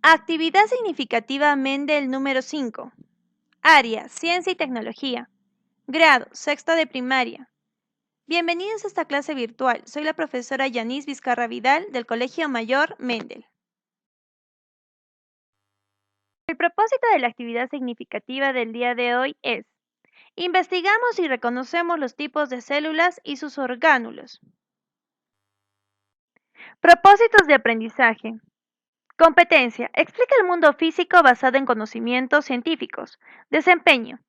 Actividad significativa Mendel número 5. Área, Ciencia y Tecnología. Grado, sexto de primaria. Bienvenidos a esta clase virtual. Soy la profesora Yanis Vizcarra Vidal del Colegio Mayor Mendel. El propósito de la actividad significativa del día de hoy es: investigamos y reconocemos los tipos de células y sus orgánulos. Propósitos de aprendizaje. Competencia. Explica el mundo físico basado en conocimientos científicos. Desempeño.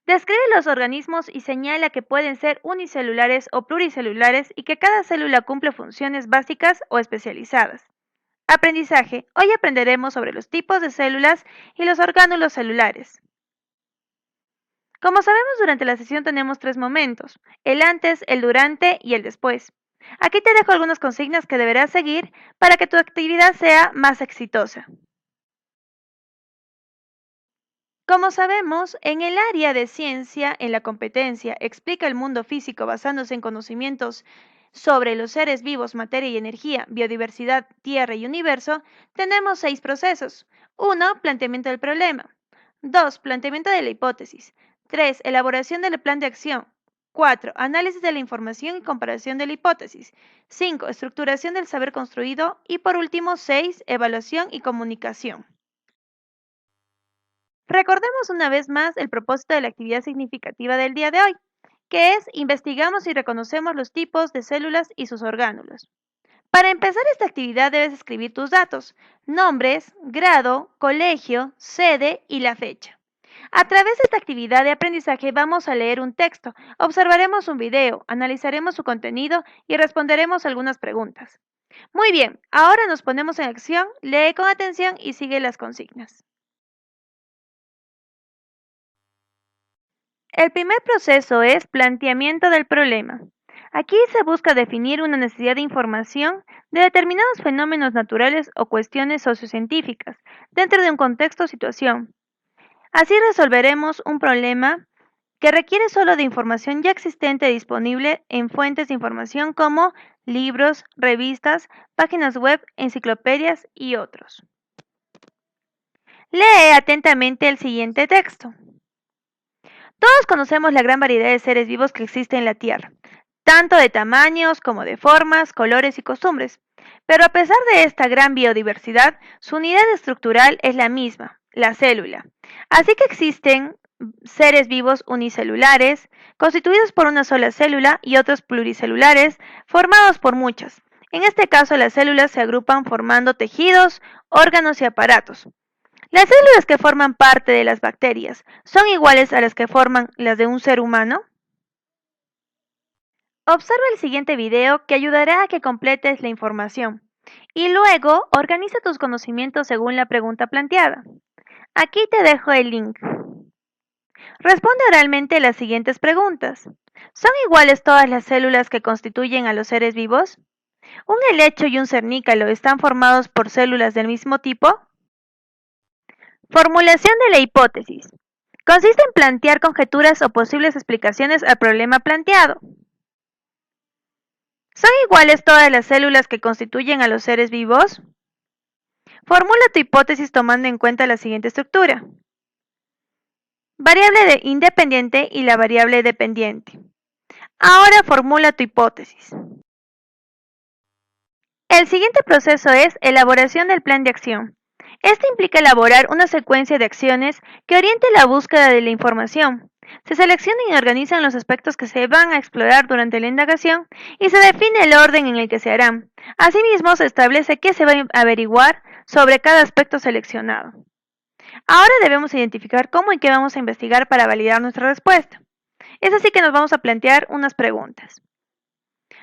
Describe los organismos y señala que pueden ser unicelulares o pluricelulares y que cada célula cumple funciones básicas o especializadas. Aprendizaje. Hoy aprenderemos sobre los tipos de células y los orgánulos celulares. Como sabemos, durante la sesión tenemos 3 momentos: el antes, el durante y el después. Aquí te dejo algunas consignas que deberás seguir para que tu actividad sea más exitosa. Como sabemos, en el área de ciencia, en la competencia, explica el mundo físico basándose en conocimientos sobre los seres vivos, materia y energía, biodiversidad, tierra y universo, tenemos 6 procesos. 1. Planteamiento del problema. 2. Planteamiento de la hipótesis. 3. Elaboración del plan de acción. 4. Análisis de la información y comparación de la hipótesis. 5. Estructuración del saber construido. Y por último, 6. Evaluación y comunicación. Recordemos una vez más el propósito de la actividad significativa del día de hoy, que es: investigamos y reconocemos los tipos de células y sus orgánulos. Para empezar esta actividad debes escribir tus datos: nombres, grado, colegio, sede y la fecha. A través de esta actividad de aprendizaje vamos a leer un texto, observaremos un video, analizaremos su contenido y responderemos algunas preguntas. Muy bien, ahora nos ponemos en acción, lee con atención y sigue las consignas. El primer proceso es planteamiento del problema. Aquí se busca definir una necesidad de información de determinados fenómenos naturales o cuestiones sociocientíficas dentro de un contexto o situación. Así resolveremos un problema que requiere solo de información ya existente disponible en fuentes de información como libros, revistas, páginas web, enciclopedias y otros. Lee atentamente el siguiente texto. Todos conocemos la gran variedad de seres vivos que existe en la Tierra, tanto de tamaños como de formas, colores y costumbres. Pero a pesar de esta gran biodiversidad, su unidad estructural es la misma, la célula. Así que existen seres vivos unicelulares, constituidos por una sola célula, y otros pluricelulares, formados por muchas. En este caso, las células se agrupan formando tejidos, órganos y aparatos. Las células que forman parte de las bacterias son iguales a las que forman las de un ser humano. Observa el siguiente video que ayudará a que completes la información y luego organiza tus conocimientos según la pregunta planteada. Aquí te dejo el link. Responde oralmente las siguientes preguntas. ¿Son iguales todas las células que constituyen a los seres vivos? ¿Un helecho y un cernícalo están formados por células del mismo tipo? Formulación de la hipótesis. Consiste en plantear conjeturas o posibles explicaciones al problema planteado. ¿Son iguales todas las células que constituyen a los seres vivos? Formula tu hipótesis tomando en cuenta la siguiente estructura: variable independiente y la variable dependiente. Ahora formula tu hipótesis. El siguiente proceso es elaboración del plan de acción. Este implica elaborar una secuencia de acciones que oriente la búsqueda de la información. Se seleccionan y organizan los aspectos que se van a explorar durante la indagación y se define el orden en el que se harán. Asimismo, se establece qué se va a averiguar sobre cada aspecto seleccionado. Ahora debemos identificar cómo y qué vamos a investigar para validar nuestra respuesta. Es así que nos vamos a plantear unas preguntas.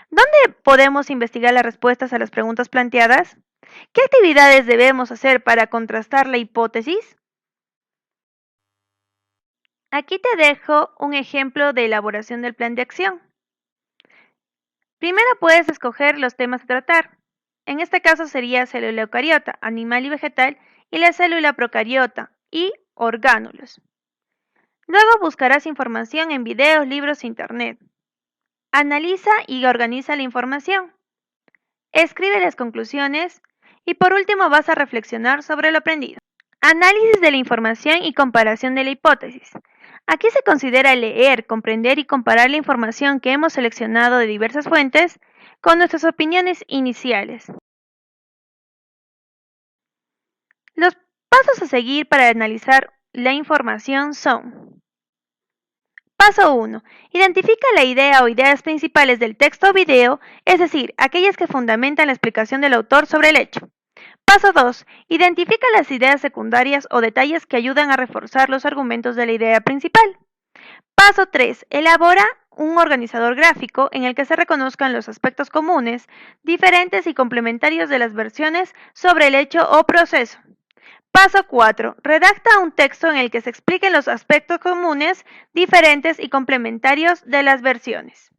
¿Dónde podemos investigar las respuestas a las preguntas planteadas? ¿Qué actividades debemos hacer para contrastar la hipótesis? Aquí te dejo un ejemplo de elaboración del plan de acción. Primero puedes escoger los temas a tratar. En este caso sería célula eucariota, animal y vegetal, y la célula procariota y orgánulos. Luego buscarás información en videos, libros e internet. Analiza y organiza la información. Escribe las conclusiones Y por último vas a reflexionar sobre lo aprendido. Análisis de la información y comparación de la hipótesis. Aquí se considera leer, comprender y comparar la información que hemos seleccionado de diversas fuentes con nuestras opiniones iniciales. Los pasos a seguir para analizar la información son: paso 1. Identifica la idea o ideas principales del texto o video, es decir, aquellas que fundamentan la explicación del autor sobre el hecho. Paso 2. Identifica las ideas secundarias o detalles que ayudan a reforzar los argumentos de la idea principal. Paso 3. Elabora un organizador gráfico en el que se reconozcan los aspectos comunes, diferentes y complementarios de las versiones sobre el hecho o proceso. Paso 4. Redacta un texto en el que se expliquen los aspectos comunes, diferentes y complementarios de las versiones.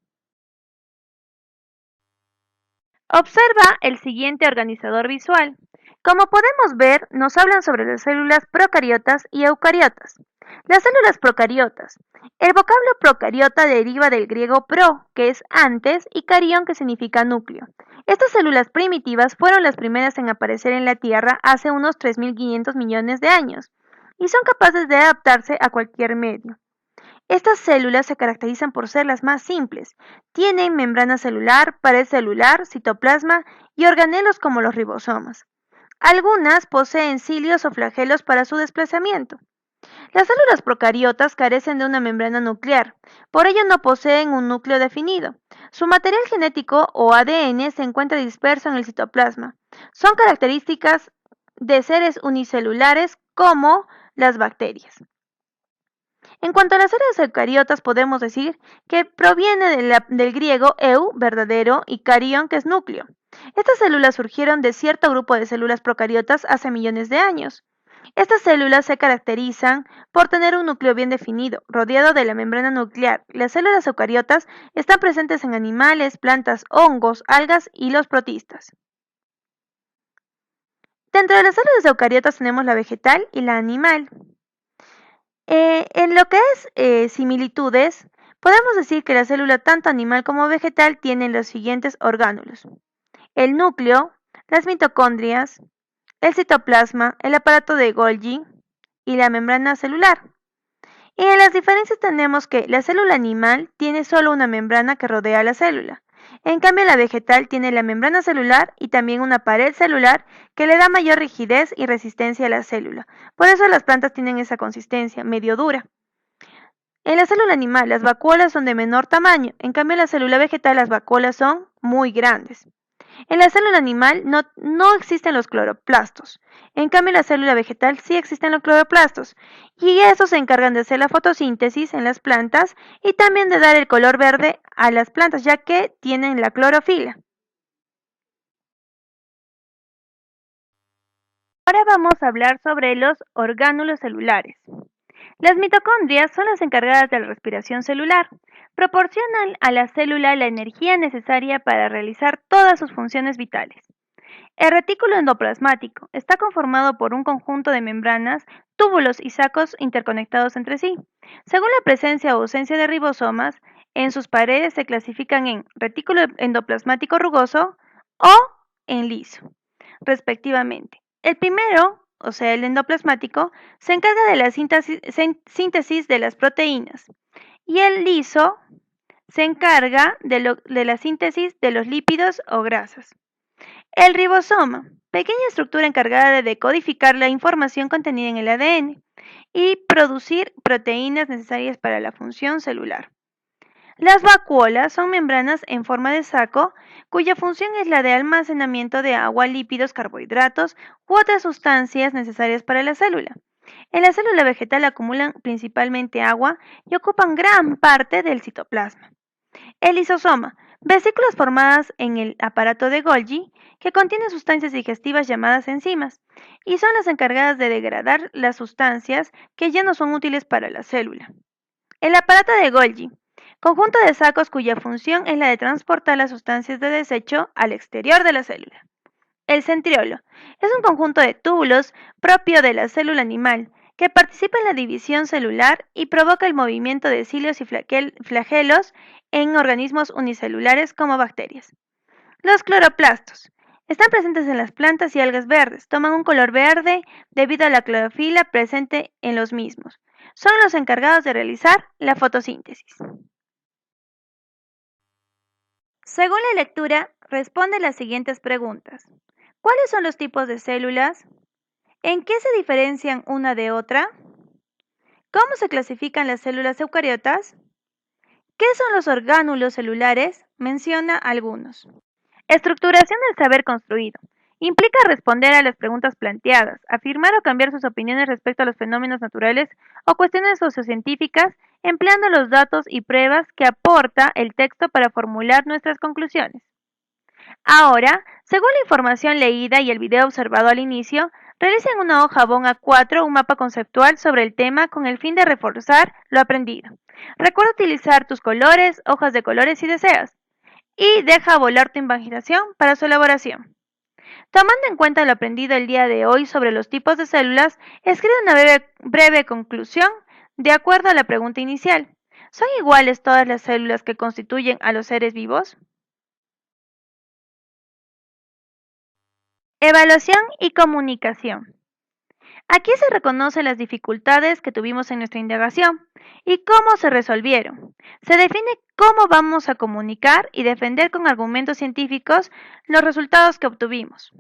Observa el siguiente organizador visual. Como podemos ver, nos hablan sobre las células procariotas y eucariotas. Las células procariotas. El vocablo procariota deriva del griego pro, que es antes, y carión, que significa núcleo. Estas células primitivas fueron las primeras en aparecer en la Tierra hace unos 3.500 millones de años, y son capaces de adaptarse a cualquier medio. Estas células se caracterizan por ser las más simples. Tienen membrana celular, pared celular, citoplasma y organelos como los ribosomas. Algunas poseen cilios o flagelos para su desplazamiento. Las células procariotas carecen de una membrana nuclear, por ello no poseen un núcleo definido. Su material genético o ADN se encuentra disperso en el citoplasma. Son características de seres unicelulares como las bacterias. En cuanto a las células eucariotas, podemos decir que proviene del griego eu, verdadero, y carión, que es núcleo. Estas células surgieron de cierto grupo de células procariotas hace millones de años. Estas células se caracterizan por tener un núcleo bien definido, rodeado de la membrana nuclear. Las células eucariotas están presentes en animales, plantas, hongos, algas y los protistas. Dentro de las células eucariotas tenemos la vegetal y la animal. En lo que es similitudes, podemos decir que la célula tanto animal como vegetal tienen los siguientes orgánulos: el núcleo, las mitocondrias, el citoplasma, el aparato de Golgi y la membrana celular. Y en las diferencias tenemos que la célula animal tiene solo una membrana que rodea a la célula. En cambio, la vegetal tiene la membrana celular y también una pared celular que le da mayor rigidez y resistencia a la célula. Por eso las plantas tienen esa consistencia, medio dura. En la célula animal, las vacuolas son de menor tamaño. En cambio, en la célula vegetal, las vacuolas son muy grandes. En la célula animal no existen los cloroplastos. En cambio, en la célula vegetal sí existen los cloroplastos. Y esos se encargan de hacer la fotosíntesis en las plantas y también de dar el color verde a las plantas, ya que tienen la clorofila. Ahora vamos a hablar sobre los orgánulos celulares. Las mitocondrias son las encargadas de la respiración celular. Proporcionan a la célula la energía necesaria para realizar todas sus funciones vitales. El retículo endoplasmático está conformado por un conjunto de membranas, túbulos y sacos interconectados entre sí. Según la presencia o ausencia de ribosomas, en sus paredes se clasifican en retículo endoplasmático rugoso o en liso, respectivamente. El primero, o sea, el endoplasmático, se encarga de la síntesis de las proteínas, y el liso se encarga de la síntesis de los lípidos o grasas. El ribosoma, pequeña estructura encargada de decodificar la información contenida en el ADN y producir proteínas necesarias para la función celular. Las vacuolas son membranas en forma de saco cuya función es la de almacenamiento de agua, lípidos, carbohidratos u otras sustancias necesarias para la célula. En la célula vegetal acumulan principalmente agua y ocupan gran parte del citoplasma. El lisosoma, vesículas formadas en el aparato de Golgi que contienen sustancias digestivas llamadas enzimas y son las encargadas de degradar las sustancias que ya no son útiles para la célula. El aparato de Golgi, conjunto de sacos cuya función es la de transportar las sustancias de desecho al exterior de la célula. El centriolo es un conjunto de túbulos propio de la célula animal que participa en la división celular y provoca el movimiento de cilios y flagelos en organismos unicelulares como bacterias. Los cloroplastos. Están presentes en las plantas y algas verdes. Toman un color verde debido a la clorofila presente en los mismos. Son los encargados de realizar la fotosíntesis. Según la lectura, responde las siguientes preguntas. ¿Cuáles son los tipos de células? ¿En qué se diferencian una de otra? ¿Cómo se clasifican las células eucariotas? ¿Qué son los orgánulos celulares? Menciona algunos. Estructuración del saber construido. Implica responder a las preguntas planteadas, afirmar o cambiar sus opiniones respecto a los fenómenos naturales o cuestiones sociocientíficas, empleando los datos y pruebas que aporta el texto para formular nuestras conclusiones. Ahora, según la información leída y el video observado al inicio, realiza en una hoja Bon A4 un mapa conceptual sobre el tema con el fin de reforzar lo aprendido. Recuerda utilizar tus colores, hojas de colores si deseas, y deja volar tu imaginación para su elaboración. Tomando en cuenta lo aprendido el día de hoy sobre los tipos de células, escribe una breve conclusión de acuerdo a la pregunta inicial. ¿Son iguales todas las células que constituyen a los seres vivos? Evaluación y comunicación. Aquí se reconocen las dificultades que tuvimos en nuestra indagación y cómo se resolvieron. Se define cómo vamos a comunicar y defender con argumentos científicos los resultados que obtuvimos.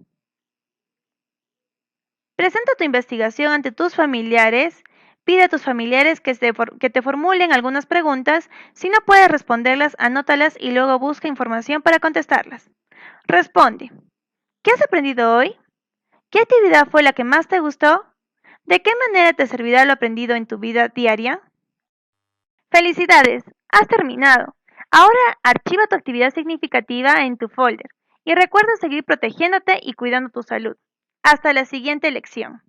Presenta tu investigación ante tus familiares. Pide a tus familiares que te formulen algunas preguntas. Si no puedes responderlas, anótalas y luego busca información para contestarlas. Responde. ¿Qué has aprendido hoy? ¿Qué actividad fue la que más te gustó? ¿De qué manera te servirá lo aprendido en tu vida diaria? ¡Felicidades! Has terminado. Ahora archiva tu actividad significativa en tu folder y recuerda seguir protegiéndote y cuidando tu salud. Hasta la siguiente lección.